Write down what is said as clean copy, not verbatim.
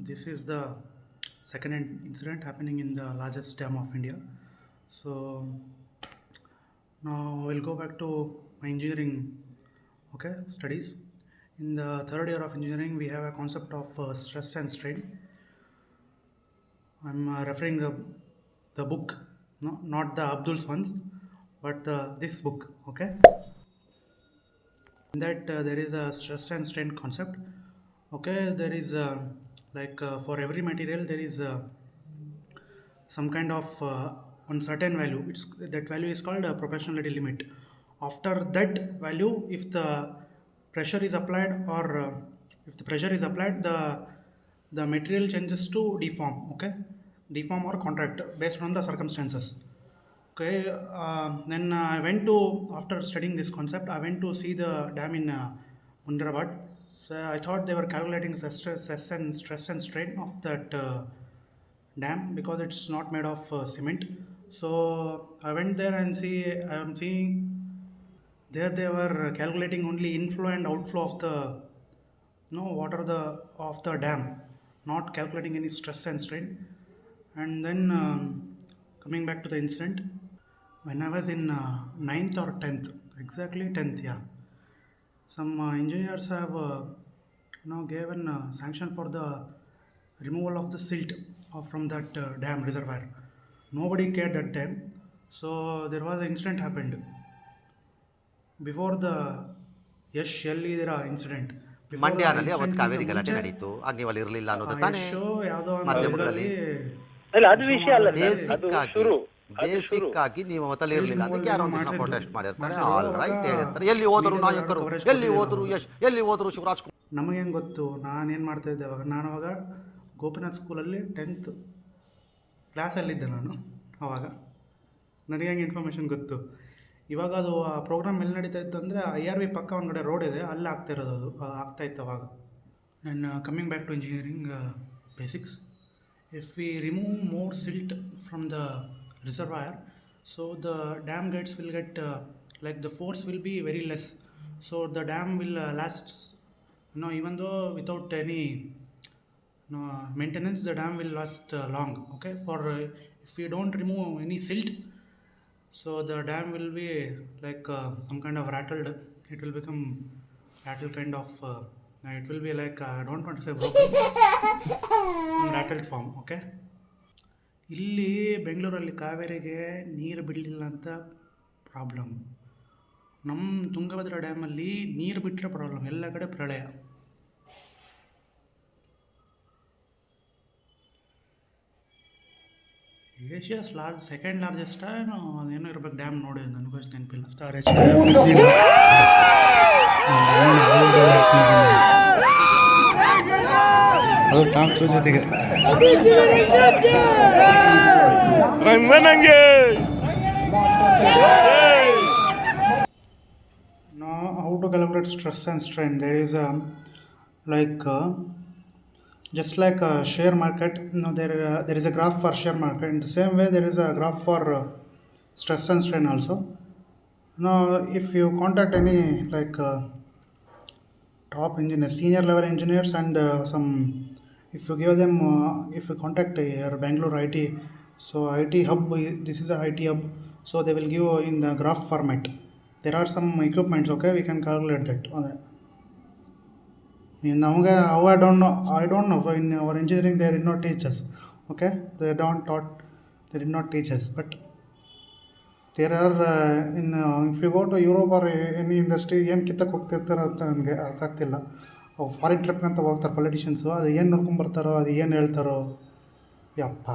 This is the second incident happening in the largest dam of India. So now we'll go back to my engineering, okay, studies. In the third year of engineering, we have a concept of stress and strain. I'm referring the book, no, not the Abdul's ones, but this book, okay. In that there is a stress and strain concept. Okay, there is for every material there is some kind of one certain value. It's that value is called a proportionality limit. After that value, if the pressure is applied or if the pressure is applied, the material changes to deform. Okay, deform or contract based on the circumstances. Okay, then I went to, after studying this concept, I went to see the dam in Mundirabad. So I thought they were calculating the stress and strain of that dam because it's not made of cement. So I went there and see, I am seeing there they were calculating only inflow and outflow of the water of the dam, not calculating any stress and strain. And then coming back to the incident, when I was in ninth or 10th, exactly 10th, yeah, some engineers have given sanction for the removal of the silt from that dam reservoir. Nobody cared that time. So there was an incident happened before the Yash Yellidira incident. Before the ಮಂಡ್ಯನಲ್ಲಿ ಅವತ್ತು incident Kaveri ಗಿಂತ ಗಲಾಟೆ ಮುಂಚೆ ನಡೀತು. ಆಗ ನೀವು ಅಲ್ಲಿ ಇರಲಿಲ್ಲ ಅನ್ನೋದು ತಾನೇ ಯಶ್ ಯಾವುದೋ ಒಂದು ಮಾಧ್ಯಮಗಳಲ್ಲಿ ಇದರಲ್ಲಿ ಅಲ್ಲ ಅದು ವಿಷಯ ಅಲ್ಲ ಸರ್, ಅದು ಬೇಸಿಕ್ ಆಗಿ ಶುರು ಬೇಸಿಕ್ ಆಗಿ ನೀವು ಅವತ್ತಲ್ಲಿ ಇರಲಿಲ್ಲ. ಅದಕ್ಕೆ ಯಾರೋ ಒಂದಿಷ್ಟು ಮಾಡ್ಸಿದ್ರು. ಪ್ರೊಟೆಸ್ಟ್ ಮಾಡಿರ್ತಾರೆ. ಮಾಡ್ಸಿದ್ರು. ಆಲ್ ರೈಟ್ ಅವಾಗ ಹೇಳಿರ್ತಾರೆ. ಎಲ್ಲಿ ಹೋದರು media ನಾಯಕರು, coverage ಎಲ್ಲಿ ಕೊಟ್ಟಿದ್ರು ಹೋದರು ನಾವು. ಯಶ್, ಎಲ್ಲಿ ಹೋದರು ಶಿವರಾಜ್ ಕುಮಾರ್. ನಮಗೇನು ಗೊತ್ತು, ನಾನೇನು ಮಾಡ್ತಾ ಇದ್ದೆ ಅವಾಗ. ನಾನು ಅವಾಗ ಗೋಪಿನಾಥ್ ಸ್ಕೂಲಲ್ಲಿ 10th ಕ್ಲಾಸಲ್ಲಿದ್ದೆ ನಾನು ಅವಾಗ. ನನಗೆ ಹೆಂಗೆ ಇನ್ಫಾರ್ಮೇಷನ್ ಗೊತ್ತು. ಇವಾಗ ಅದು ಆ ಪ್ರೋಗ್ರಾಮ್ ಎಲ್ಲಿ ನಡೀತಾ ಇತ್ತು ಅಂದರೆ IRB ಪಕ್ಕ ಒಂದು ಕಡೆ ರೋಡ್ ಇದೆ, ಅಲ್ಲಿ ಆಗ್ತಾ ಇರೋದು. ಅದು ಆಗ್ತಾ ಇತ್ತು ಅವಾಗ. And coming back to engineering basics, if we remove more silt from the reservoir, so the dam gates will get the force will be very less, so the dam will last, even though without any maintenance, the dam will last long. Okay, for if we don't remove any silt, so the dam will be like some kind of rattled. It will become rattled kind of it will be like I don't want to say broken, rattled form. Okay, ಇಲ್ಲಿ ಬೆಂಗಳೂರಲ್ಲಿ ಕಾವೇರಿಗೆ ನೀರು ಬಿಡಲಿಲ್ಲ ಅಂತ problem. ನಮ್ಮ ತುಂಗಭದ್ರಾ ಡ್ಯಾಮಲ್ಲಿ ನೀರು ಬಿಟ್ಟರೆ problem, ಎಲ್ಲ ಕಡೆ ಪ್ರಳಯ. ಏಷ್ಯಾಸ್ ಸೆಕೆಂಡ್ ಲಾರ್ಜೆಸ್ಟ್ ಅದೇನೋ ಇರ್ಬೇಕು ಡ್ಯಾಮ್, ನೋಡಿ ನನಗೂ ಅಷ್ಟು ನೆನಪಿಲ್ಲ. ಅದು ಟಾಮ್ ಕ್ರೂಸ್ ಜೊತೆಗೆ Now, how to calculate stress and strain? There is a just like a share market. There is a graph for share market. In the same way, there is a graph for stress and strain also. Now, if you contact any top engineers, senior level engineers, and if you give them, if you contact your Bangalore IT, so IT hub, this is the IT hub, so they will give in the graph format. There are some equipments, okay, we can calculate that. ನಮಗೆ I don't know. So in our engineering, they did not teach us. Okay, they did not teach us. But there are if you go to Europe or any industry, ಏನು ಕಿತ್ತಕ್ಕೆ ಹೋಗ್ತಿರ್ತಾರೋ ಅಂತ ನನಗೆ ಅರ್ಥ ಆಗ್ತಿಲ್ಲ. Foreign trip ಅಂತ ಹೋಗ್ತಾರೆ politicians, ಅದು ಏನು ನೋಡ್ಕೊಂಬರ್ತಾರೋ, ಅದು ಏನು ಹೇಳ್ತಾರೋ, ಯಪ್ಪ.